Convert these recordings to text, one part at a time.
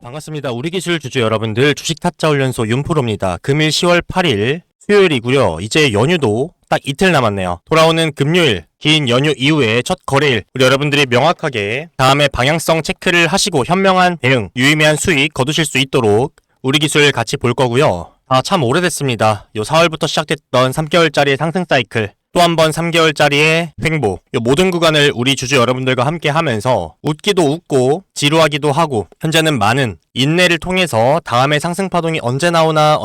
반갑습니다. 우리 기술 주주 여러분들, 주식 타짜 훈련소 윤프로입니다. 금일 10월 8일 수요일이고요. 이제 연휴도 딱 이틀 남았네요. 돌아오는 금요일 긴 연휴 이후에 첫 거래일, 우리 여러분들이 명확하게 다음에 방향성 체크를 하시고 현명한 대응, 유의미한 수익 거두실 수 있도록 우리 기술 같이 볼 거고요. 참 오래됐습니다. 요 4월부터 시작됐던 3개월짜리 상승 사이클, 또 한 번 3개월짜리의 횡보, 이 모든 구간을 우리 주주 여러분들과 함께 하면서 웃기도 웃고 지루하기도 하고, 현재는 많은 인내를 통해서 다음에 상승 파동이 언제 나오나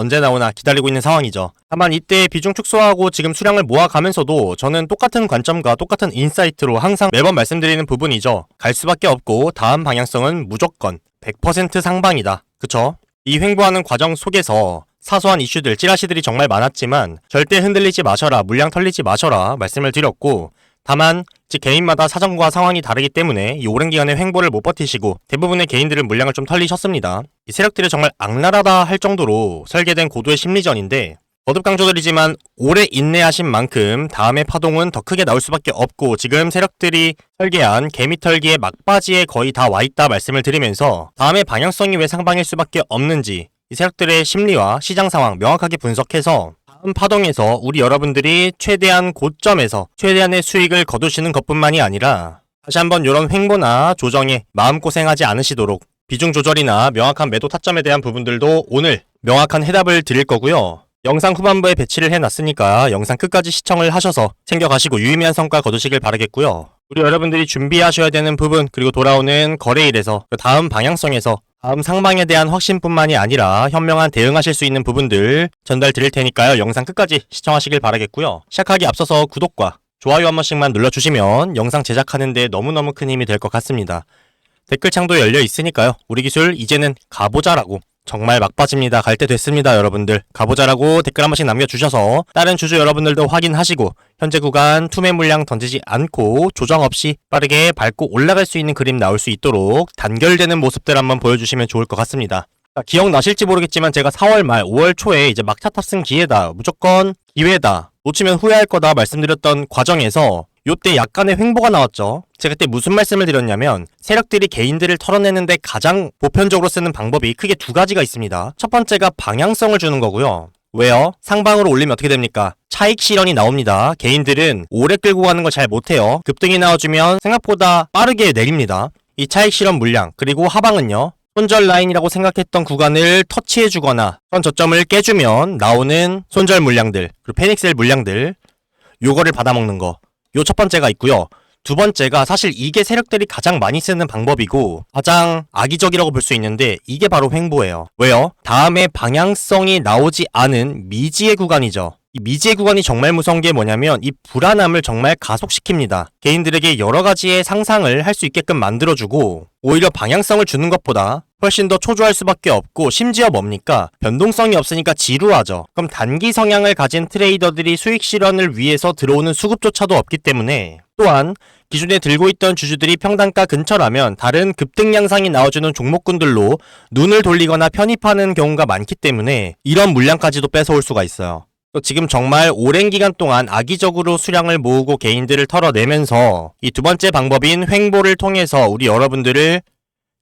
기다리고 있는 상황이죠. 다만 이때 비중 축소하고 지금 수량을 모아가면서도 저는 똑같은 관점과 똑같은 인사이트로 항상 매번 말씀드리는 부분이죠. 갈 수밖에 없고 다음 방향성은 무조건 100% 상방이다. 그쵸? 이 횡보하는 과정 속에서 사소한 이슈들, 찌라시들이 정말 많았지만 절대 흔들리지 마셔라, 물량 털리지 마셔라 말씀을 드렸고, 다만 개인마다 사정과 상황이 다르기 때문에 이 오랜 기간의 횡보를 못 버티시고 대부분의 개인들은 물량을 좀 털리셨습니다. 이 세력들이 정말 악랄하다 할 정도로 설계된 고도의 심리전인데, 거듭 강조드리지만 오래 인내하신 만큼 다음의 파동은 더 크게 나올 수밖에 없고, 지금 세력들이 설계한 개미털기의 막바지에 거의 다 와있다 말씀을 드리면서 다음의 방향성이 왜 상방일 수밖에 없는지, 이 세력들의 심리와 시장 상황 명확하게 분석해서 다음 파동에서 우리 여러분들이 최대한 고점에서 최대한의 수익을 거두시는 것뿐만이 아니라 다시 한번 이런 횡보나 조정에 마음고생하지 않으시도록 비중 조절이나 명확한 매도 타점에 대한 부분들도 오늘 명확한 해답을 드릴 거고요. 영상 후반부에 배치를 해놨으니까 영상 끝까지 시청을 하셔서 챙겨가시고 유의미한 성과 거두시길 바라겠고요. 우리 여러분들이 준비하셔야 되는 부분, 그리고 돌아오는 거래일에서 다음 방향성에서 다음 상방에 대한 확신뿐만이 아니라 현명한 대응하실 수 있는 부분들 전달 드릴 테니까요. 영상 끝까지 시청하시길 바라겠고요. 시작하기 앞서서 구독과 좋아요 한 번씩만 눌러주시면 영상 제작하는 데 너무너무 큰 힘이 될 것 같습니다. 댓글창도 열려 있으니까요. 우리 기술 이제는 가보자라고, 정말 막바지입니다. 갈 때 됐습니다. 여러분들 가보자라고 댓글 한 번씩 남겨주셔서 다른 주주 여러분들도 확인하시고 현재 구간 투매 물량 던지지 않고 조정 없이 빠르게 밟고 올라갈 수 있는 그림 나올 수 있도록 단결되는 모습들 한번 보여주시면 좋을 것 같습니다. 기억나실지 모르겠지만 제가 4월 말 5월 초에 이제 막차 탑승 기회다, 무조건 기회다, 놓치면 후회할 거다 말씀드렸던 과정에서 요때 약간의 횡보가 나왔죠. 제가 그때 무슨 말씀을 드렸냐면, 세력들이 개인들을 털어내는데 가장 보편적으로 쓰는 방법이 크게 두 가지가 있습니다. 첫 번째가 방향성을 주는 거고요. 왜요? 상방으로 올리면 어떻게 됩니까? 차익 실현이 나옵니다. 개인들은 오래 끌고 가는 걸 잘 못해요. 급등이 나와주면 생각보다 빠르게 내립니다. 이 차익 실현 물량, 그리고 하방은요, 손절 라인이라고 생각했던 구간을 터치해주거나 선 저점을 깨주면 나오는 손절 물량들, 그리고 패닉셀 물량들, 요거를 받아먹는 거, 요 첫 번째가 있고요. 두 번째가 사실 이게 세력들이 가장 많이 쓰는 방법이고 가장 악의적이라고 볼 수 있는데, 이게 바로 횡보예요. 왜요? 다음에 방향성이 나오지 않은 미지의 구간이죠. 이 미지의 구간이 정말 무서운 게 뭐냐면 이 불안함을 정말 가속시킵니다. 개인들에게 여러 가지의 상상을 할 수 있게끔 만들어주고 오히려 방향성을 주는 것보다 훨씬 더 초조할 수밖에 없고, 심지어 뭡니까? 변동성이 없으니까 지루하죠. 그럼 단기 성향을 가진 트레이더들이 수익 실현을 위해서 들어오는 수급조차도 없기 때문에, 또한 기존에 들고 있던 주주들이 평단가 근처라면 다른 급등 양상이 나와주는 종목군들로 눈을 돌리거나 편입하는 경우가 많기 때문에 이런 물량까지도 뺏어올 수가 있어요. 또 지금 정말 오랜 기간 동안 악의적으로 수량을 모으고 개인들을 털어내면서 이 두 번째 방법인 횡보를 통해서 우리 여러분들을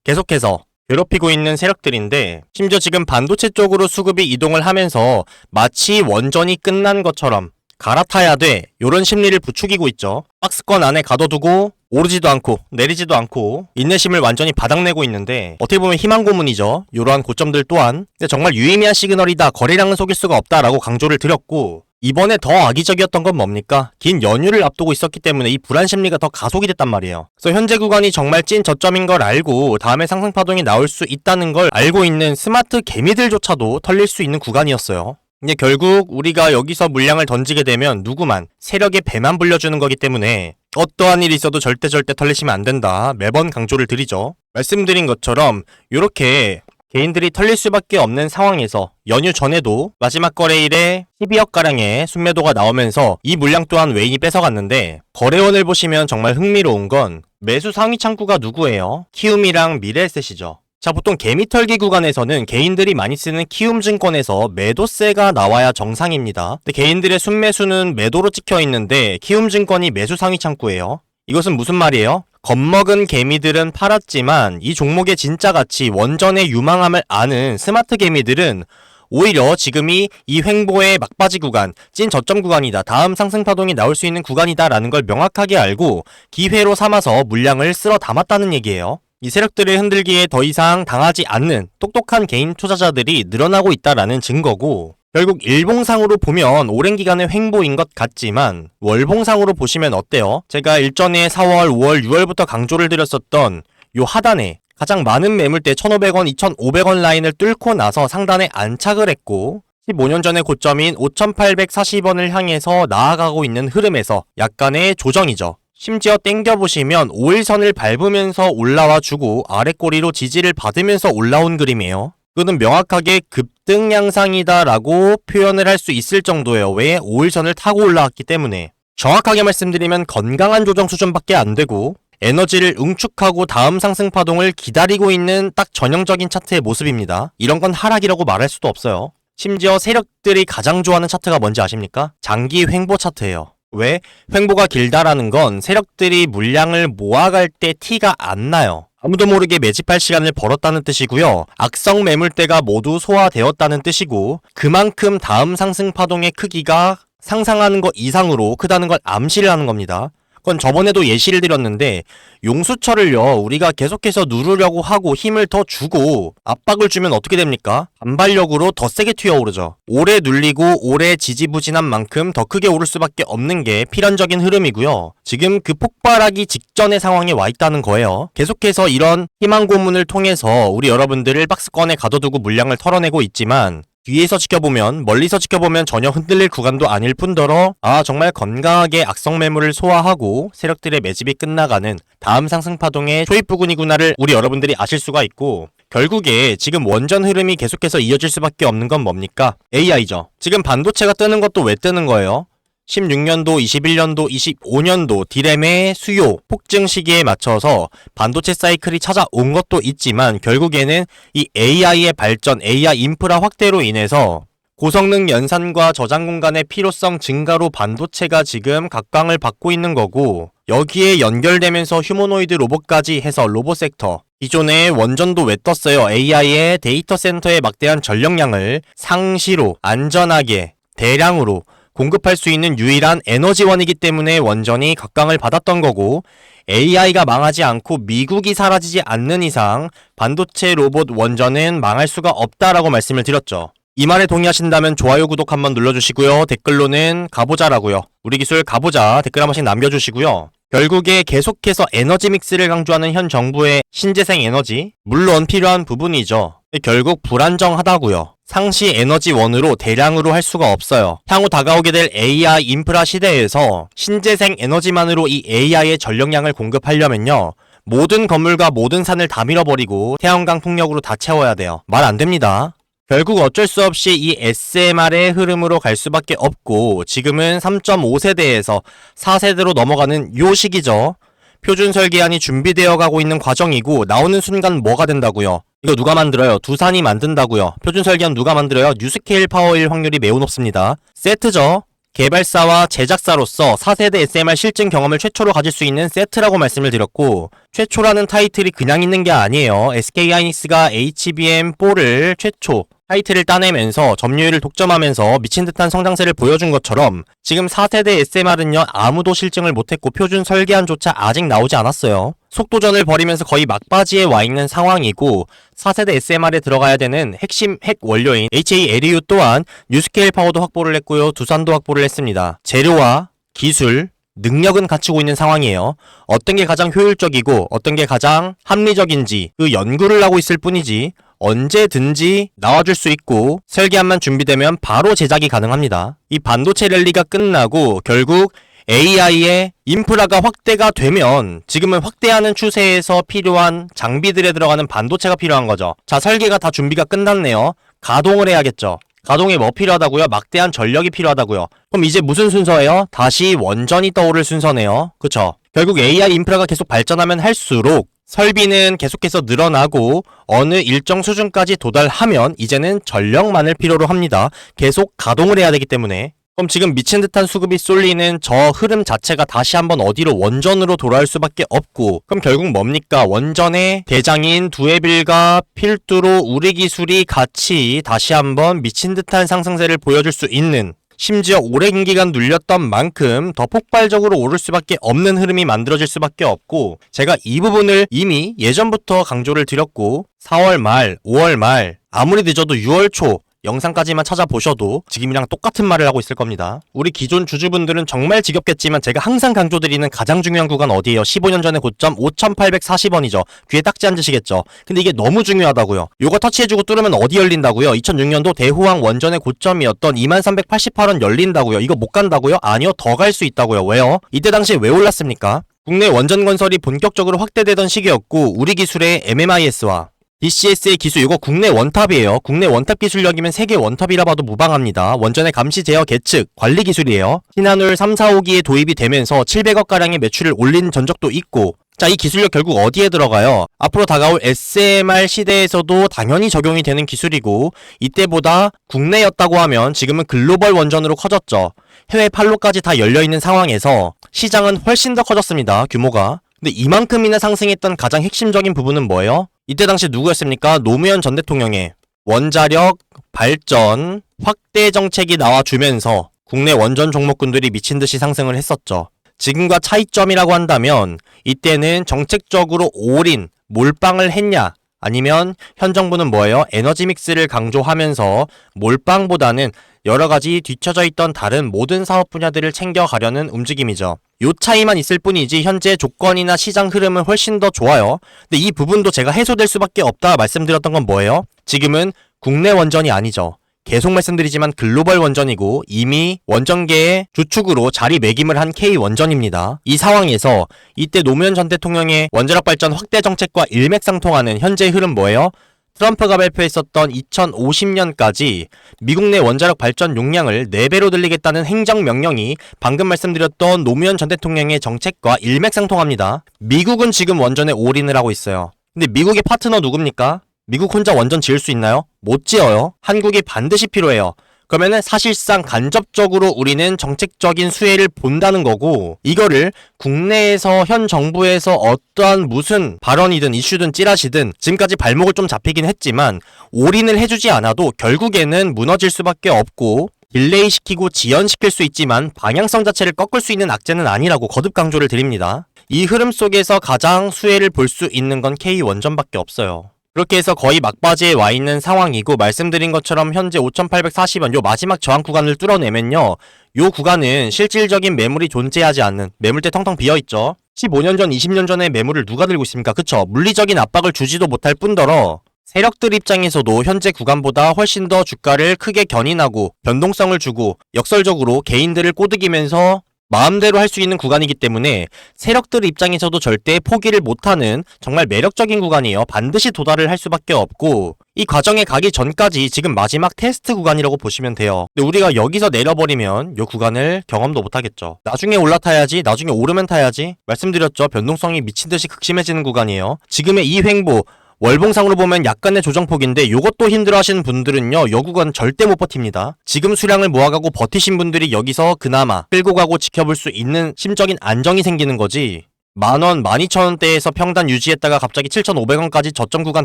계속해서 괴롭히고 있는 세력들인데, 심지어 지금 반도체 쪽으로 수급이 이동을 하면서 마치 원전이 끝난 것처럼 갈아타야 돼, 요런 심리를 부추기고 있죠. 박스권 안에 가둬두고 오르지도 않고 내리지도 않고 인내심을 완전히 바닥내고 있는데, 어떻게 보면 희망 고문이죠. 요러한 고점들 또한. 근데 정말 유의미한 시그널이다, 거래량은 속일 수가 없다라고 강조를 드렸고, 이번에 더 악의적이었던 건 뭡니까? 긴 연휴를 앞두고 있었기 때문에 이 불안 심리가 더 가속이 됐단 말이에요. 그래서 현재 구간이 정말 찐 저점인 걸 알고 다음에 상승 파동이 나올 수 있다는 걸 알고 있는 스마트 개미들조차도 털릴 수 있는 구간이었어요. 근데 결국 우리가 여기서 물량을 던지게 되면 누구만, 세력의 배만 불려주는 거기 때문에 어떠한 일이 있어도 절대 털리시면 안 된다, 매번 강조를 드리죠. 말씀드린 것처럼 이렇게 개인들이 털릴 수밖에 없는 상황에서 연휴 전에도 마지막 거래일에 12억가량의 순매도가 나오면서 이 물량 또한 외인이 뺏어갔는데, 거래원을 보시면 정말 흥미로운 건 매수 상위 창구가 누구예요? 키움이랑 미래에셋이죠. 자, 보통 개미털기 구간에서는 개인들이 많이 쓰는 키움증권에서 매도세가 나와야 정상입니다. 근데 개인들의 순매수는 매도로 찍혀 있는데 키움증권이 매수 상위 창구예요. 이것은 무슨 말이에요? 겁먹은 개미들은 팔았지만 이 종목의 진짜 가치, 원전의 유망함을 아는 스마트 개미들은 오히려 지금이 이 횡보의 막바지 구간, 찐 저점 구간이다, 다음 상승 파동이 나올 수 있는 구간이다 라는 걸 명확하게 알고 기회로 삼아서 물량을 쓸어 담았다는 얘기예요. 이 세력들을 흔들기에 더 이상 당하지 않는 똑똑한 개인 투자자들이 늘어나고 있다라는 증거고, 결국 일봉상으로 보면 오랜 기간의 횡보인 것 같지만 월봉상으로 보시면 어때요? 제가 일전에 4월, 5월, 6월부터 강조를 드렸었던 요 하단에 가장 많은 매물대 1,500원, 2,500원 라인을 뚫고 나서 상단에 안착을 했고 15년 전의 고점인 5,840원을 향해서 나아가고 있는 흐름에서 약간의 조정이죠. 심지어 땡겨보시면 5일선을 밟으면서 올라와 주고 아랫꼬리로 지지를 받으면서 올라온 그림이에요. 이거는 명확하게 급등 양상이다 라고 표현을 할 수 있을 정도예요. 왜? 5일선을 타고 올라왔기 때문에. 정확하게 말씀드리면 건강한 조정 수준밖에 안 되고 에너지를 응축하고 다음 상승 파동을 기다리고 있는 딱 전형적인 차트의 모습입니다. 이런 건 하락이라고 말할 수도 없어요. 심지어 세력들이 가장 좋아하는 차트가 뭔지 아십니까? 장기 횡보 차트예요. 왜? 횡보가 길다라는 건 세력들이 물량을 모아갈 때 티가 안 나요. 아무도 모르게 매집할 시간을 벌었다는 뜻이고요. 악성 매물대가 모두 소화되었다는 뜻이고 그만큼 다음 상승 파동의 크기가 상상하는 것 이상으로 크다는 걸 암시를 하는 겁니다. 그건 저번에도 예시를 드렸는데 용수철을요 우리가 계속해서 누르려고 하고 힘을 더 주고 압박을 주면 어떻게 됩니까? 반발력으로 더 세게 튀어오르죠. 오래 눌리고 오래 지지부진한 만큼 더 크게 오를 수밖에 없는 게 필연적인 흐름이고요. 지금 그 폭발하기 직전의 상황에 와 있다는 거예요. 계속해서 이런 희망 고문을 통해서 우리 여러분들을 박스권에 가둬두고 물량을 털어내고 있지만 뒤에서 지켜보면, 멀리서 지켜보면 전혀 흔들릴 구간도 아닐 뿐더러 정말 건강하게 악성 매물을 소화하고 세력들의 매집이 끝나가는 다음 상승 파동의 초입 부근이구나를 우리 여러분들이 아실 수가 있고, 결국에 지금 원전 흐름이 계속해서 이어질 수밖에 없는 건 뭡니까? AI죠. 지금 반도체가 뜨는 것도 왜 뜨는 거예요? 16년도, 21년도, 25년도 디램의 수요 폭증 시기에 맞춰서 반도체 사이클이 찾아온 것도 있지만 결국에는 이 AI의 발전, AI 인프라 확대로 인해서 고성능 연산과 저장 공간의 필요성 증가로 반도체가 지금 각광을 받고 있는 거고, 여기에 연결되면서 휴머노이드 로봇까지 해서 로봇 섹터, 기존에 원전도 왜 떴어요? AI의 데이터 센터의 막대한 전력량을 상시로 안전하게 대량으로 공급할 수 있는 유일한 에너지원이기 때문에 원전이 각광을 받았던 거고, AI가 망하지 않고 미국이 사라지지 않는 이상 반도체 로봇 원전은 망할 수가 없다라고 말씀을 드렸죠. 이 말에 동의하신다면 좋아요, 구독 한번 눌러주시고요. 댓글로는 가보자라고요. 우리 기술 가보자 댓글 한 번씩 남겨주시고요. 결국에 계속해서 에너지 믹스를 강조하는 현 정부의 신재생 에너지, 물론 필요한 부분이죠. 결국 불안정하다고요. 상시 에너지원으로 대량으로 할 수가 없어요. 향후 다가오게 될 AI 인프라 시대에서 신재생 에너지만으로 이 AI의 전력량을 공급하려면요, 모든 건물과 모든 산을 다 밀어버리고 태양광 풍력으로 다 채워야 돼요. 말 안 됩니다. 결국 어쩔 수 없이 이 SMR의 흐름으로 갈 수밖에 없고, 지금은 3.5세대에서 4세대로 넘어가는 요 시기죠. 표준 설계안이 준비되어 가고 있는 과정이고, 나오는 순간 뭐가 된다고요? 이거 누가 만들어요? 두산이 만든다고요. 표준 설계안 누가 만들어요? 뉴스케일 파워일 확률이 매우 높습니다. 세트죠. 개발사와 제작사로서 4세대 SMR 실증 경험을 최초로 가질 수 있는 세트라고 말씀을 드렸고, 최초라는 타이틀이 그냥 있는 게 아니에요. SK하이닉스가 HBM4를 최초 타이틀을 따내면서 점유율을 독점하면서 미친듯한 성장세를 보여준 것처럼 지금 4세대 SMR은요 아무도 실증을 못했고 표준 설계안조차 아직 나오지 않았어요. 속도전을 벌이면서 거의 막바지에 와 있는 상황이고, 4세대 SMR에 들어가야 되는 핵심 핵 원료인 HALEU 또한 뉴스케일 파워도 확보를 했고요, 두산도 확보를 했습니다. 재료와 기술, 능력은 갖추고 있는 상황이에요. 어떤 게 가장 효율적이고 어떤 게 가장 합리적인지 그 연구를 하고 있을 뿐이지 언제든지 나와줄 수 있고 설계안만 준비되면 바로 제작이 가능합니다. 이 반도체 랠리가 끝나고 결국 AI의 인프라가 확대가 되면 지금은 확대하는 추세에서 필요한 장비들에 들어가는 반도체가 필요한 거죠. 자, 설계가 다 준비가 끝났네요. 가동을 해야겠죠. 가동에 뭐 필요하다고요? 막대한 전력이 필요하다고요. 그럼 이제 무슨 순서예요? 다시 원전이 떠오를 순서네요. 그쵸? 결국 AI 인프라가 계속 발전하면 할수록 설비는 계속해서 늘어나고 어느 일정 수준까지 도달하면 이제는 전력만을 필요로 합니다. 계속 가동을 해야 되기 때문에. 그럼 지금 미친 듯한 수급이 쏠리는 저 흐름 자체가 다시 한번 어디로 원전으로 돌아올 수밖에 없고, 그럼 결국 뭡니까? 원전의 대장인 두에빌과 필두로 우리 기술이 같이 다시 한번 미친 듯한 상승세를 보여줄 수 있는, 심지어 오랜 기간 눌렸던 만큼 더 폭발적으로 오를 수밖에 없는 흐름이 만들어질 수밖에 없고, 제가 이 부분을 이미 예전부터 강조를 드렸고 4월 말, 5월 말, 아무리 늦어도 6월 초 영상까지만 찾아보셔도 지금이랑 똑같은 말을 하고 있을 겁니다. 우리 기존 주주분들은 정말 지겹겠지만 제가 항상 강조드리는 가장 중요한 구간 어디예요? 15년 전의 고점 5,840원이죠. 귀에 딱지 앉으시겠죠. 근데 이게 너무 중요하다고요. 요거 터치해주고 뚫으면 어디 열린다고요? 2006년도 대호황 원전의 고점이었던 23,188원 열린다고요. 이거 못 간다고요? 아니요, 더 갈 수 있다고요. 왜요? 이때 당시에 왜 올랐습니까? 국내 원전 건설이 본격적으로 확대되던 시기였고, 우리 기술의 MMIS와 DCS의 기술, 이거 국내 원탑이에요. 국내 원탑 기술력이면 세계 원탑이라 봐도 무방합니다. 원전의 감시 제어 계측 관리 기술이에요. 신한울 3, 4호기에 도입이 되면서 700억가량의 매출을 올린 전적도 있고, 자, 이 기술력 결국 어디에 들어가요? 앞으로 다가올 SMR 시대에서도 당연히 적용이 되는 기술이고, 이때보다 국내였다고 하면 지금은 글로벌 원전으로 커졌죠. 해외 판로까지 다 열려있는 상황에서 시장은 훨씬 더 커졌습니다. 규모가. 근데 이만큼이나 상승했던 가장 핵심적인 부분은 뭐예요? 이때 당시 누구였습니까? 노무현 전 대통령의 원자력 발전 확대 정책이 나와주면서 국내 원전 종목군들이 미친듯이 상승을 했었죠. 지금과 차이점이라고 한다면 이때는 정책적으로 올인, 몰빵을 했냐, 아니면 현 정부는 뭐예요? 에너지 믹스를 강조하면서 몰빵보다는 여러가지 뒤처져 있던 다른 모든 사업 분야들을 챙겨가려는 움직임이죠. 요 차이만 있을 뿐이지 현재 조건이나 시장 흐름은 훨씬 더 좋아요. 근데 이 부분도 제가 해소될 수밖에 없다 말씀드렸던 건 뭐예요? 지금은 국내 원전이 아니죠. 계속 말씀드리지만 글로벌 원전이고 이미 원전계의 주축으로 자리매김을 한 K원전입니다. 이 상황에서 이때 노무현 전 대통령의 원자력 발전 확대 정책과 일맥상통하는 현재 흐름 뭐예요? 트럼프가 발표했었던 2050년까지 미국 내 원자력 발전 용량을 4배로 늘리겠다는 행정명령이 방금 말씀드렸던 노무현 전 대통령의 정책과 일맥상통합니다. 미국은 지금 원전에 올인을 하고 있어요. 근데 미국의 파트너 누굽니까? 미국 혼자 원전 지을 수 있나요? 못 지어요. 한국이 반드시 필요해요. 그러면은 사실상 간접적으로 우리는 정책적인 수혜를 본다는 거고, 이거를 국내에서 현 정부에서 어떠한 무슨 발언이든 이슈든 찌라시든 지금까지 발목을 좀 잡히긴 했지만 올인을 해주지 않아도 결국에는 무너질 수밖에 없고, 딜레이 시키고 지연시킬 수 있지만 방향성 자체를 꺾을 수 있는 악재는 아니라고 거듭 강조를 드립니다. 이 흐름 속에서 가장 수혜를 볼 수 있는 건 K원전밖에 없어요. 그렇게 해서 거의 막바지에 와 있는 상황이고, 말씀드린 것처럼 현재 5,840원 요 마지막 저항 구간을 뚫어내면요, 요 구간은 실질적인 매물이 존재하지 않는, 매물대 텅텅 비어있죠. 15년 전 20년 전에 매물을 누가 들고 있습니까? 그쵸? 물리적인 압박을 주지도 못할 뿐더러 세력들 입장에서도 현재 구간보다 훨씬 더 주가를 크게 견인하고 변동성을 주고 역설적으로 개인들을 꼬드기면서 마음대로 할 수 있는 구간이기 때문에 세력들 입장에서도 절대 포기를 못하는 정말 매력적인 구간이에요. 반드시 도달을 할 수밖에 없고, 이 과정에 가기 전까지 지금 마지막 테스트 구간이라고 보시면 돼요. 근데 우리가 여기서 내려버리면 이 구간을 경험도 못하겠죠. 나중에 올라타야지, 나중에 오르면 타야지. 말씀드렸죠. 변동성이 미친듯이 극심해지는 구간이에요. 지금의 이 횡보, 월봉상으로 보면 약간의 조정폭인데 요것도 힘들어하시는 분들은요, 요 구간 절대 못 버팁니다. 지금 수량을 모아가고 버티신 분들이 여기서 그나마 끌고 가고 지켜볼 수 있는 심적인 안정이 생기는 거지, 만원, 12,000원대에서 평단 유지했다가 갑자기 7,500원까지 저점 구간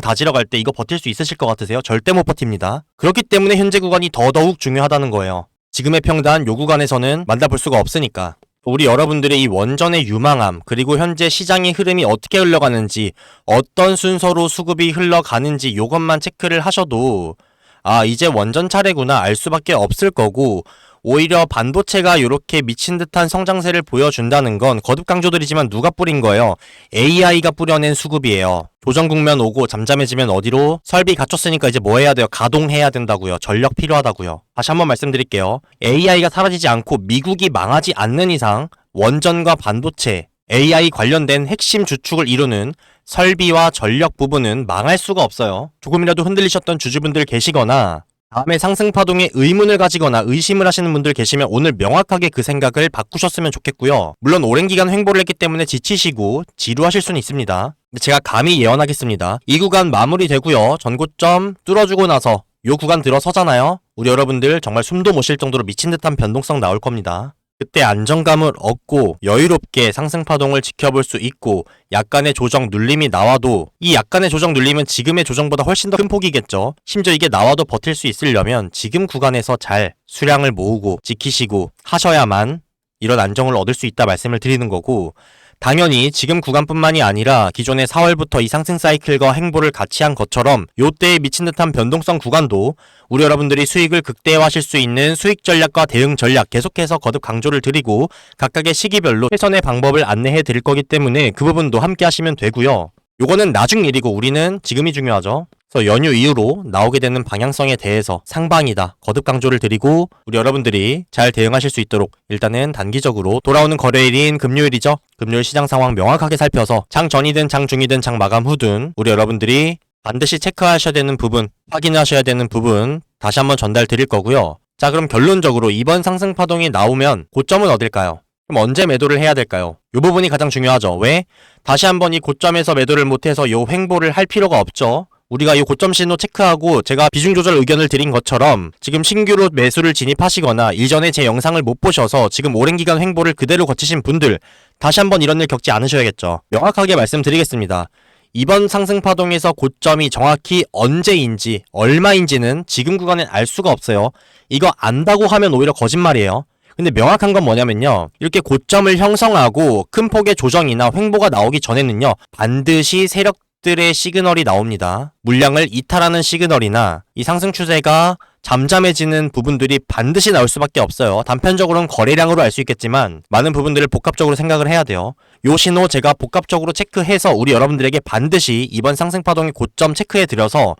다지러 갈 때 이거 버틸 수 있으실 것 같으세요? 절대 못 버팁니다. 그렇기 때문에 현재 구간이 더더욱 중요하다는 거예요. 지금의 평단 요 구간에서는 만나볼 수가 없으니까. 우리 여러분들의 이 원전의 유망함, 그리고 현재 시장의 흐름이 어떻게 흘러가는지, 어떤 순서로 수급이 흘러가는지 요것만 체크를 하셔도 아, 이제 원전 차례구나 알 수밖에 없을 거고, 오히려 반도체가 이렇게 미친 듯한 성장세를 보여준다는 건 거듭 강조드리지만 누가 뿌린 거예요? AI가 뿌려낸 수급이에요. 조정 국면 오고 잠잠해지면 어디로? 설비 갖췄으니까 이제 뭐 해야 돼요? 가동해야 된다고요. 전력 필요하다고요. 다시 한번 말씀드릴게요. AI가 사라지지 않고 미국이 망하지 않는 이상 원전과 반도체, AI 관련된 핵심 주축을 이루는 설비와 전력 부분은 망할 수가 없어요. 조금이라도 흔들리셨던 주주분들 계시거나 다음에 상승파동에 의문을 가지거나 의심을 하시는 분들 계시면 오늘 명확하게 그 생각을 바꾸셨으면 좋겠고요. 물론 오랜 기간 횡보를 했기 때문에 지치시고 지루하실 수는 있습니다. 제가 감히 예언하겠습니다. 이 구간 마무리되고요. 전고점 뚫어주고 나서 요 구간 들어서잖아요. 우리 여러분들 정말 숨도 못 쉴 정도로 미친 듯한 변동성 나올 겁니다. 그때 안정감을 얻고 여유롭게 상승파동을 지켜볼 수 있고 약간의 조정 눌림이 나와도 이 약간의 조정 눌림은 지금의 조정보다 훨씬 더 큰 폭이겠죠. 심지어 이게 나와도 버틸 수 있으려면 지금 구간에서 잘 수량을 모으고 지키시고 하셔야만 이런 안정을 얻을 수 있다 말씀을 드리는 거고, 당연히 지금 구간뿐만이 아니라 기존의 4월부터 이 상승 사이클과 행보를 같이 한 것처럼 요때의 미친 듯한 변동성 구간도 우리 여러분들이 수익을 극대화하실 수 있는 수익 전략과 대응 전략 계속해서 거듭 강조를 드리고 각각의 시기별로 최선의 방법을 안내해 드릴 거기 때문에 그 부분도 함께 하시면 되고요. 요거는 나중 일이고 우리는 지금이 중요하죠. 그래서 연휴 이후로 나오게 되는 방향성에 대해서 상방이다 거듭 강조를 드리고 우리 여러분들이 잘 대응하실 수 있도록 일단은 단기적으로 돌아오는 거래일인 금요일이죠. 금요일 시장 상황 명확하게 살펴서 장 전이든 장 중이든 장 마감 후든 우리 여러분들이 반드시 체크하셔야 되는 부분, 확인하셔야 되는 부분 다시 한번 전달 드릴 거고요. 자, 그럼 결론적으로 이번 상승 파동이 나오면 고점은 어딜까요? 그럼 언제 매도를 해야 될까요? 이 부분이 가장 중요하죠. 왜? 다시 한번 이 고점에서 매도를 못해서 요 횡보를 할 필요가 없죠. 우리가 이 고점 신호 체크하고 제가 비중 조절 의견을 드린 것처럼 지금 신규로 매수를 진입하시거나 이전에 제 영상을 못 보셔서 지금 오랜 기간 횡보를 그대로 거치신 분들 다시 한번 이런 일 겪지 않으셔야겠죠. 명확하게 말씀드리겠습니다. 이번 상승 파동에서 고점이 정확히 언제인지 얼마인지는 지금 구간엔 알 수가 없어요. 이거 안다고 하면 오히려 거짓말이에요. 근데 명확한 건 뭐냐면요. 이렇게 고점을 형성하고 큰 폭의 조정이나 횡보가 나오기 전에는요. 반드시 세력들의 시그널이 나옵니다. 물량을 이탈하는 시그널이나 이 상승 추세가 잠잠해지는 부분들이 반드시 나올 수밖에 없어요. 단편적으로는 거래량으로 알 수 있겠지만 많은 부분들을 복합적으로 생각을 해야 돼요. 요 신호 제가 복합적으로 체크해서 우리 여러분들에게 반드시 이번 상승 파동의 고점 체크해 드려서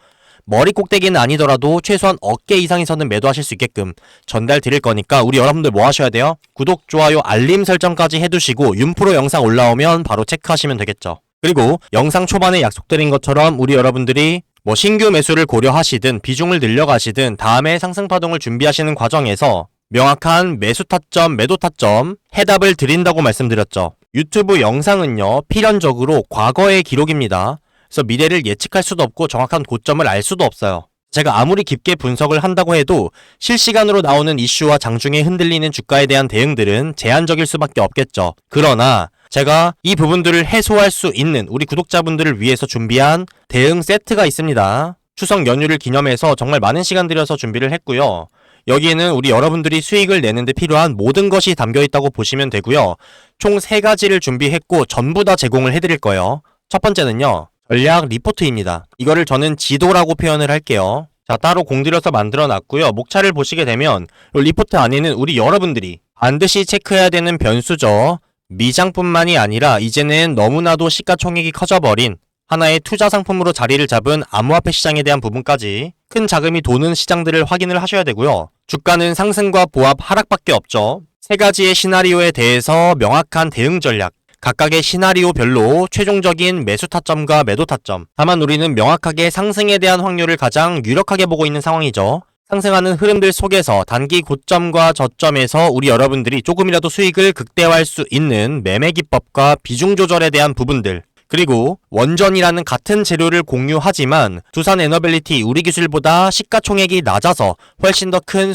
머리 꼭대기는 아니더라도 최소한 어깨 이상의 선은 매도하실 수 있게끔 전달 드릴 거니까 우리 여러분들 뭐 하셔야 돼요? 구독, 좋아요, 알림 설정까지 해두시고 윤프로 영상 올라오면 바로 체크하시면 되겠죠. 그리고 영상 초반에 약속드린 것처럼 우리 여러분들이 뭐 신규 매수를 고려하시든 비중을 늘려가시든 다음에 상승 파동을 준비하시는 과정에서 명확한 매수 타점, 매도 타점 해답을 드린다고 말씀드렸죠. 유튜브 영상은요 필연적으로 과거의 기록입니다. 그래서 미래를 예측할 수도 없고 정확한 고점을 알 수도 없어요. 제가 아무리 깊게 분석을 한다고 해도 실시간으로 나오는 이슈와 장중에 흔들리는 주가에 대한 대응들은 제한적일 수밖에 없겠죠. 그러나 제가 이 부분들을 해소할 수 있는 우리 구독자분들을 위해서 준비한 대응 세트가 있습니다. 추석 연휴를 기념해서 정말 많은 시간 들여서 준비를 했고요. 여기에는 우리 여러분들이 수익을 내는 데 필요한 모든 것이 담겨 있다고 보시면 되고요. 총 3가지를 준비했고 전부 다 제공을 해드릴 거예요. 첫 번째는요. 전략 리포트입니다. 이거를 저는 지도라고 표현을 할게요. 자, 따로 공들여서 만들어 놨고요. 목차를 보시게 되면 이 리포트 안에는 우리 여러분들이 반드시 체크해야 되는 변수죠. 미장뿐만이 아니라 이제는 너무나도 시가총액이 커져버린 하나의 투자 상품으로 자리를 잡은 암호화폐 시장에 대한 부분까지 큰 자금이 도는 시장들을 확인을 하셔야 되고요. 주가는 상승과 보합, 하락밖에 없죠. 3가지의 시나리오에 대해서 명확한 대응 전략, 각각의 시나리오별로 최종적인 매수 타점과 매도 타점. 다만 우리는 명확하게 상승에 대한 확률을 가장 유력하게 보고 있는 상황이죠. 상승하는 흐름들 속에서 단기 고점과 저점에서 우리 여러분들이 조금이라도 수익을 극대화할 수 있는 매매 기법과 비중 조절에 대한 부분들, 그리고 원전이라는 같은 재료를 공유하지만 두산 에너빌리티 우리 기술보다 시가총액이 낮아서 훨씬 더 큰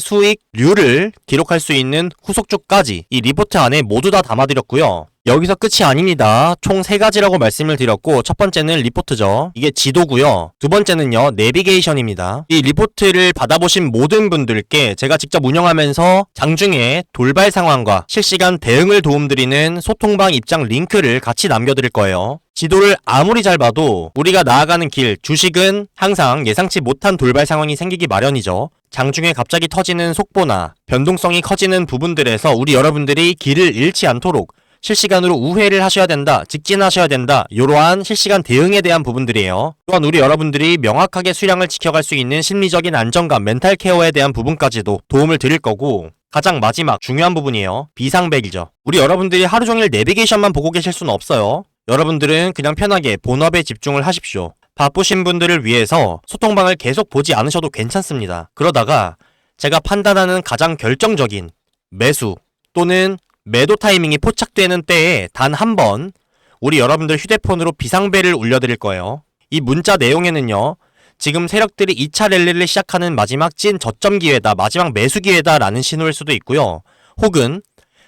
수익률을 기록할 수 있는 후속주까지 이 리포트 안에 모두 다 담아드렸고요. 여기서 끝이 아닙니다. 총 3가지라고 말씀을 드렸고 첫 번째는 리포트죠. 이게 지도고요. 두 번째는요. 내비게이션입니다. 이 리포트를 받아보신 모든 분들께 제가 직접 운영하면서 장중에 돌발 상황과 실시간 대응을 도움드리는 소통방 입장 링크를 같이 남겨드릴 거예요. 지도를 아무리 잘 봐도 우리가 나아가는 길, 주식은 항상 예상치 못한 돌발 상황이 생기기 마련이죠. 장중에 갑자기 터지는 속보나 변동성이 커지는 부분들에서 우리 여러분들이 길을 잃지 않도록 실시간으로 우회를 하셔야 된다, 직진하셔야 된다, 이러한 실시간 대응에 대한 부분들이에요. 또한 우리 여러분들이 명확하게 수량을 지켜갈 수 있는 심리적인 안정감, 멘탈 케어에 대한 부분까지도 도움을 드릴 거고, 가장 마지막 중요한 부분이에요. 비상백이죠. 우리 여러분들이 하루 종일 내비게이션만 보고 계실 수는 없어요. 여러분들은 그냥 편하게 본업에 집중을 하십시오. 바쁘신 분들을 위해서 소통방을 계속 보지 않으셔도 괜찮습니다. 그러다가 제가 판단하는 가장 결정적인 매수 또는 매도 타이밍이 포착되는 때에 단 한 번 우리 여러분들 휴대폰으로 비상벨을 울려드릴 거예요. 이 문자 내용에는요. 지금 세력들이 2차 랠리를 시작하는 마지막 찐 저점 기회다, 마지막 매수 기회다 라는 신호일 수도 있고요. 혹은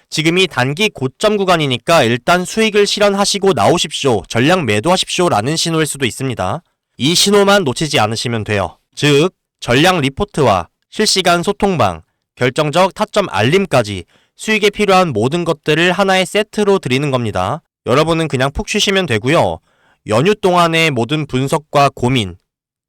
지금이 단기 고점 구간이니까 일단 수익을 실현하시고 나오십시오, 전량 매도하십시오 라는 신호일 수도 있습니다. 이 신호만 놓치지 않으시면 돼요. 즉 전량 리포트와 실시간 소통방, 결정적 타점 알림까지 수익에 필요한 모든 것들을 하나의 세트로 드리는 겁니다. 여러분은 그냥 푹 쉬시면 되고요. 연휴 동안의 모든 분석과 고민,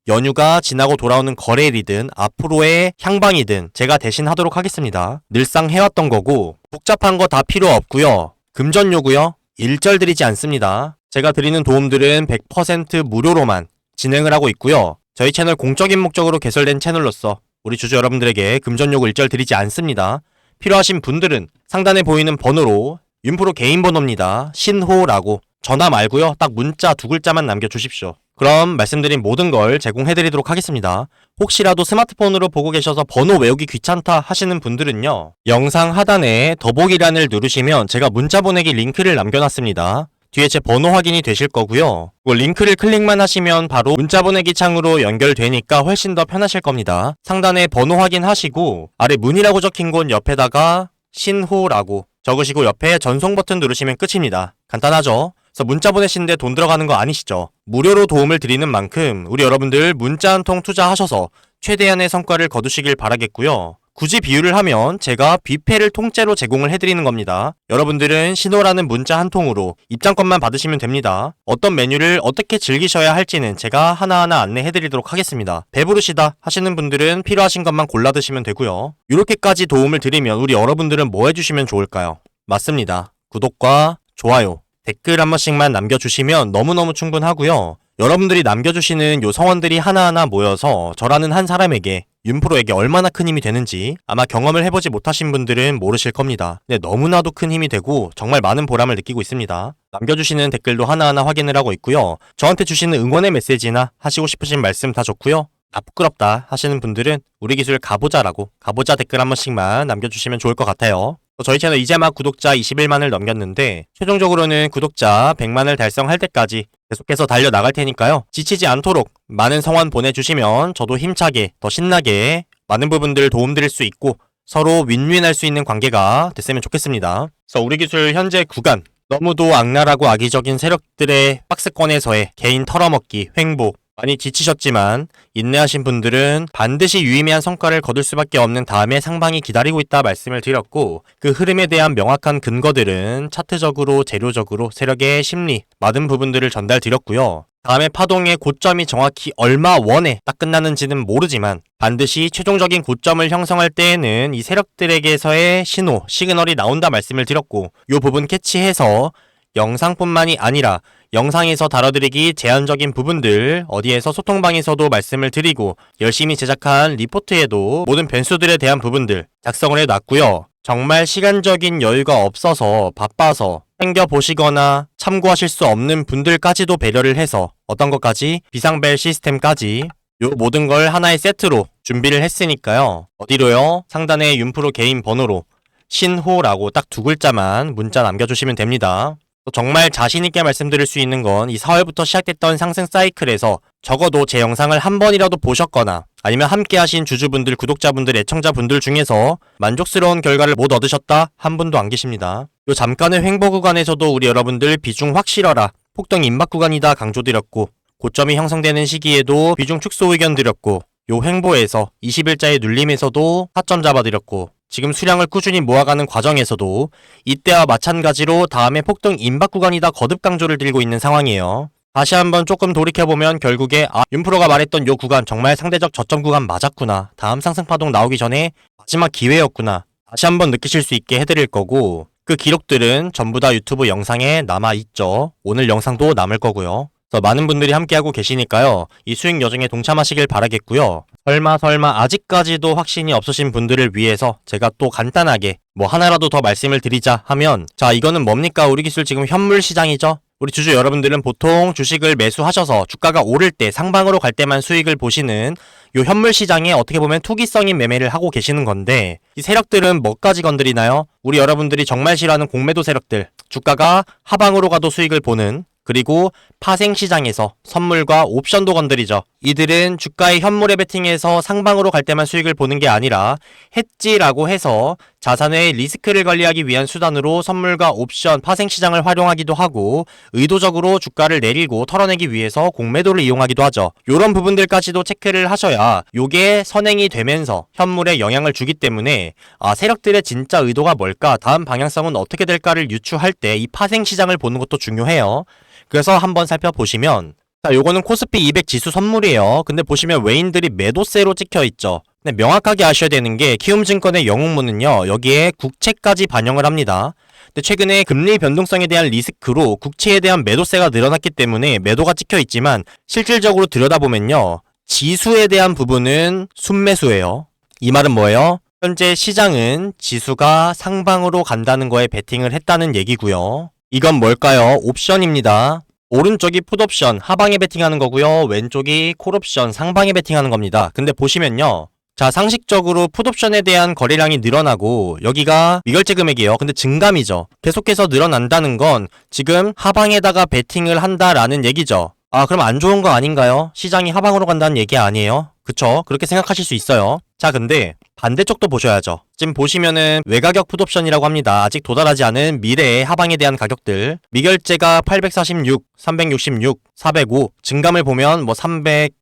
연휴가 지나고 돌아오는 거래일이든 앞으로의 향방이든 제가 대신 하도록 하겠습니다. 늘상 해왔던 거고 복잡한 거 다 필요 없고요. 금전 요구요? 일절 드리지 않습니다. 제가 드리는 도움들은 100% 무료로만 진행을 하고 있고요. 저희 채널 공적인 목적으로 개설된 채널로서 우리 주주 여러분들에게 금전 요구 일절 드리지 않습니다. 필요하신 분들은 상단에 보이는 번호로 윤프로 개인 번호입니다. 신호라고 전화 말고요. 딱 문자 2글자만 남겨주십시오. 그럼 말씀드린 모든 걸 제공해드리도록 하겠습니다. 혹시라도 스마트폰으로 보고 계셔서 번호 외우기 귀찮다 하시는 분들은요. 영상 하단에 더보기란을 누르시면 제가 문자 보내기 링크를 남겨놨습니다. 뒤에 제 번호 확인이 되실 거고요. 링크를 클릭만 하시면 바로 문자 보내기 창으로 연결되니까 훨씬 더 편하실 겁니다. 상단에 번호 확인하시고 아래 문이라고 적힌 곳 옆에다가 신호라고 적으시고 옆에 전송 버튼 누르시면 끝입니다. 간단하죠? 그래서 문자 보내시는데 돈 들어가는 거 아니시죠? 무료로 도움을 드리는 만큼 우리 여러분들 문자 한 통 투자하셔서 최대한의 성과를 거두시길 바라겠고요. 굳이 비유를 하면 제가 뷔페를 통째로 제공을 해드리는 겁니다. 여러분들은 신호라는 문자 한 통으로 입장권만 받으시면 됩니다. 어떤 메뉴를 어떻게 즐기셔야 할지는 제가 하나하나 안내해드리도록 하겠습니다. 배부르시다 하시는 분들은 필요하신 것만 골라 드시면 되고요. 이렇게까지 도움을 드리면 우리 여러분들은 뭐 해주시면 좋을까요? 맞습니다. 구독과 좋아요, 댓글 한 번씩만 남겨주시면 너무너무 충분하고요. 여러분들이 남겨주시는 요 성원들이 하나하나 모여서 저라는 한 사람에게, 윤프로에게 얼마나 큰 힘이 되는지 아마 경험을 해보지 못하신 분들은 모르실 겁니다. 근데 너무나도 큰 힘이 되고 정말 많은 보람을 느끼고 있습니다. 남겨주시는 댓글도 하나하나 확인을 하고 있고요. 저한테 주시는 응원의 메시지나 하시고 싶으신 말씀 다 좋고요. 아 부끄럽다 하시는 분들은 우리 기술 가보자라고 가보자 댓글 한 번씩만 남겨주시면 좋을 것 같아요. 저희 채널 이제 막 구독자 21만을 넘겼는데 최종적으로는 구독자 100만을 달성할 때까지 계속해서 달려나갈 테니까요. 지치지 않도록 많은 성원 보내주시면 저도 힘차게 더 신나게 많은 부분들 도움드릴 수 있고 서로 윈윈할 수 있는 관계가 됐으면 좋겠습니다. 그래서 우리 기술 현재 구간, 너무도 악랄하고 악의적인 세력들의 박스권에서의 개인 털어먹기, 횡보 많이 지치셨지만 인내하신 분들은 반드시 유의미한 성과를 거둘 수밖에 없는 다음의 상방이 기다리고 있다 말씀을 드렸고, 그 흐름에 대한 명확한 근거들은 차트적으로, 재료적으로, 세력의 심리, 많은 부분들을 전달드렸고요. 다음의 파동의 고점이 정확히 얼마 원에 딱 끝나는지는 모르지만 반드시 최종적인 고점을 형성할 때에는 이 세력들에게서의 신호, 시그널이 나온다 말씀을 드렸고, 이 부분 캐치해서 영상뿐만이 아니라 영상에서 다뤄드리기 제한적인 부분들 어디에서 소통방에서도 말씀을 드리고 열심히 제작한 리포트에도 모든 변수들에 대한 부분들 작성을 해놨고요. 정말 시간적인 여유가 없어서 바빠서 챙겨보시거나 참고하실 수 없는 분들까지도 배려를 해서 어떤 것까지 비상벨 시스템까지 요 모든 걸 하나의 세트로 준비를 했으니까요. 어디로요? 상단에 윤프로 개인 번호로 신호라고 딱 2글자만 문자 남겨주시면 됩니다. 정말 자신있게 말씀드릴 수 있는 건 이 4월부터 시작됐던 상승 사이클에서 적어도 제 영상을 한 번이라도 보셨거나 아니면 함께 하신 주주분들, 구독자분들, 애청자분들 중에서 만족스러운 결과를 못 얻으셨다 한 분도 안 계십니다. 요 잠깐의 횡보 구간에서도 우리 여러분들 비중 확 실어라, 폭등 임박 구간이다 강조드렸고, 고점이 형성되는 시기에도 비중 축소 의견 드렸고, 요 횡보에서 20일자의 눌림에서도 타점 잡아드렸고, 지금 수량을 꾸준히 모아가는 과정에서도 이때와 마찬가지로 다음에 폭등 임박 구간이다 거듭 강조를 드리고 있는 상황이에요. 다시 한번 조금 돌이켜보면 결국에 윤프로가 말했던 요 구간 정말 상대적 저점 구간 맞았구나, 다음 상승 파동 나오기 전에 마지막 기회였구나, 다시 한번 느끼실 수 있게 해드릴 거고, 그 기록들은 전부 다 유튜브 영상에 남아있죠. 오늘 영상도 남을 거고요. 많은 분들이 함께하고 계시니까요. 이 수익 여정에 동참하시길 바라겠고요. 설마 아직까지도 확신이 없으신 분들을 위해서 제가 또 간단하게 뭐 하나라도 더 말씀을 드리자 하면, 자 이거는 뭡니까? 우리 기술 지금 현물 시장이죠. 우리 주주 여러분들은 보통 주식을 매수하셔서 주가가 오를 때 상방으로 갈 때만 수익을 보시는 요 현물 시장에 어떻게 보면 투기성인 매매를 하고 계시는 건데, 이 세력들은 뭐까지 건드리나요? 우리 여러분들이 정말 싫어하는 공매도 세력들, 주가가 하방으로 가도 수익을 보는, 그리고 파생시장에서 선물과 옵션도 건드리죠. 이들은 주가의 현물에 베팅해서 상방으로 갈 때만 수익을 보는 게 아니라 해지라고 해서 자산의 리스크를 관리하기 위한 수단으로 선물과 옵션, 파생시장을 활용하기도 하고 의도적으로 주가를 내리고 털어내기 위해서 공매도를 이용하기도 하죠. 이런 부분들까지도 체크를 하셔야 요게 선행이 되면서 현물에 영향을 주기 때문에 세력들의 진짜 의도가 뭘까, 다음 방향성은 어떻게 될까를 유추할 때 이 파생시장을 보는 것도 중요해요. 그래서 한번 살펴보시면 자, 요거는 코스피 200 지수 선물이에요. 근데 보시면 외인들이 매도세로 찍혀있죠. 근데 명확하게 아셔야 되는 게 키움증권의 영웅문은요, 여기에 국채까지 반영을 합니다. 근데 최근에 금리 변동성에 대한 리스크로 국채에 대한 매도세가 늘어났기 때문에 매도가 찍혀있지만 실질적으로 들여다보면요, 지수에 대한 부분은 순매수예요. 이 말은 뭐예요? 현재 시장은 지수가 상방으로 간다는 거에 베팅을 했다는 얘기고요. 이건 뭘까요? 옵션입니다. 오른쪽이 풋옵션 하방에 베팅하는 거고요. 왼쪽이 콜옵션 상방에 베팅하는 겁니다. 근데 보시면요, 자, 상식적으로 풋옵션에 대한 거래량이 늘어나고 여기가 미결제 금액이에요. 근데 증감이죠. 계속해서 늘어난다는 건 지금 하방에다가 베팅을 한다라는 얘기죠. 그럼 안 좋은 거 아닌가요? 시장이 하방으로 간다는 얘기 아니에요? 그쵸? 그렇게 생각하실 수 있어요. 자, 근데 반대쪽도 보셔야죠. 지금 보시면은 외가격 풋옵션이라고 합니다. 아직 도달하지 않은 미래의 하방에 대한 가격들. 미결제가 846, 366, 405, 증감을 보면 뭐 300,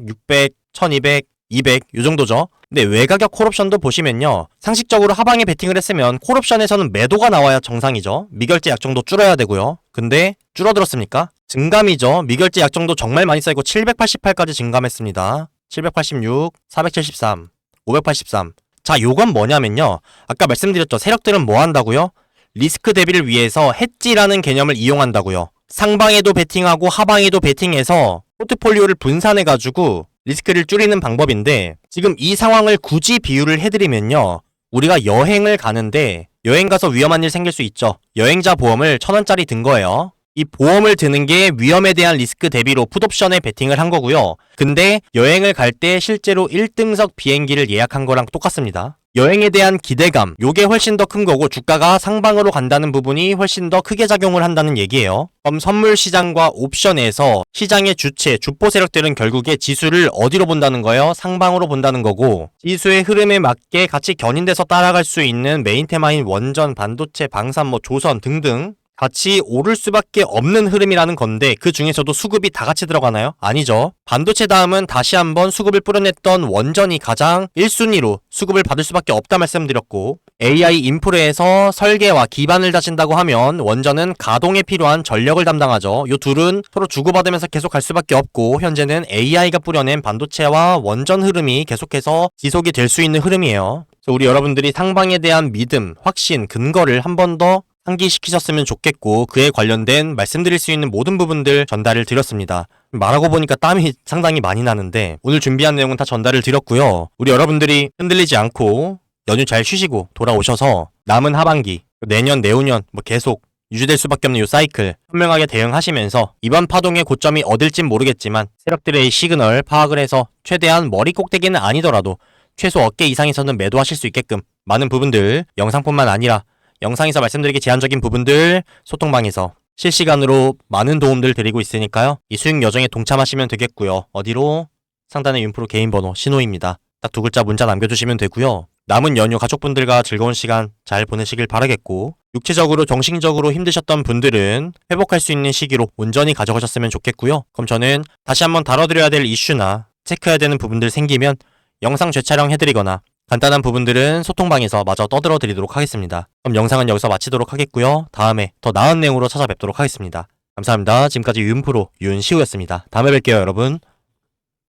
600, 1200, 200 요 정도죠. 근데 외가격 콜옵션도 보시면요, 상식적으로 하방에 베팅을 했으면 콜옵션에서는 매도가 나와야 정상이죠. 미결제 약정도 줄어야 되고요. 근데 줄어들었습니까? 증감이죠. 미결제 약정도 정말 많이 쌓이고 788까지 증감했습니다. 786, 473, 583. 자, 요건 뭐냐면요, 아까 말씀드렸죠. 세력들은 뭐 한다고요? 리스크 대비를 위해서 해지라는 개념을 이용한다고요. 상방에도 베팅하고 하방에도 베팅해서 포트폴리오를 분산해가지고 리스크를 줄이는 방법인데, 지금 이 상황을 굳이 비유를 해드리면요, 우리가 여행을 가는데 여행 가서 위험한 일 생길 수 있죠. 여행자 보험을 1,000원짜리 든 거예요. 이 보험을 드는 게 위험에 대한 리스크 대비로 풋옵션에 베팅을 한 거고요. 근데 여행을 갈 때 실제로 1등석 비행기를 예약한 거랑 똑같습니다. 여행에 대한 기대감, 요게 훨씬 더 큰 거고 주가가 상방으로 간다는 부분이 훨씬 더 크게 작용을 한다는 얘기예요. 그럼 선물 시장과 옵션에서 시장의 주체, 주포 세력들은 결국에 지수를 어디로 본다는 거예요? 상방으로 본다는 거고, 지수의 흐름에 맞게 같이 견인돼서 따라갈 수 있는 메인 테마인 원전, 반도체, 방산, 조선 등등 같이 오를 수밖에 없는 흐름이라는 건데, 그 중에서도 수급이 다 같이 들어가나요? 아니죠. 반도체 다음은 다시 한번 수급을 뿌려냈던 원전이 가장 1순위로 수급을 받을 수밖에 없다 말씀드렸고, AI 인프레에서 설계와 기반을 다진다고 하면 원전은 가동에 필요한 전력을 담당하죠. 이 둘은 서로 주고받으면서 계속 갈 수밖에 없고, 현재는 AI가 뿌려낸 반도체와 원전 흐름이 계속해서 지속이 될 수 있는 흐름이에요. 그래서 우리 여러분들이 상방에 대한 믿음, 확신, 근거를 한 번 더 상기시키셨으면 좋겠고, 그에 관련된 말씀드릴 수 있는 모든 부분들 전달을 드렸습니다. 말하고 보니까 땀이 상당히 많이 나는데 오늘 준비한 내용은 다 전달을 드렸고요. 우리 여러분들이 흔들리지 않고 연휴 잘 쉬시고 돌아오셔서 남은 하반기, 내년, 내후년 계속 유지될 수밖에 없는 이 사이클 현명하게 대응하시면서 이번 파동의 고점이 어딜진 모르겠지만 세력들의 시그널 파악을 해서 최대한 머리 꼭대기는 아니더라도 최소 어깨 이상에서는 매도하실 수 있게끔 많은 부분들, 영상뿐만 아니라 영상에서 말씀드리기 제한적인 부분들 소통방에서 실시간으로 많은 도움들 드리고 있으니까요. 이 수익 여정에 동참하시면 되겠고요. 어디로? 상단의 윤프로 개인 번호 신호입니다. 딱 2글자 문자 남겨주시면 되고요. 남은 연휴 가족분들과 즐거운 시간 잘 보내시길 바라겠고, 육체적으로 정신적으로 힘드셨던 분들은 회복할 수 있는 시기로 온전히 가져가셨으면 좋겠고요. 그럼 저는 다시 한번 다뤄드려야 될 이슈나 체크해야 되는 부분들 생기면 영상 재촬영해드리거나 간단한 부분들은 소통방에서 마저 떠들어 드리도록 하겠습니다. 그럼 영상은 여기서 마치도록 하겠고요. 다음에 더 나은 내용으로 찾아뵙도록 하겠습니다. 감사합니다. 지금까지 윤프로 윤시우였습니다. 다음에 뵐게요, 여러분.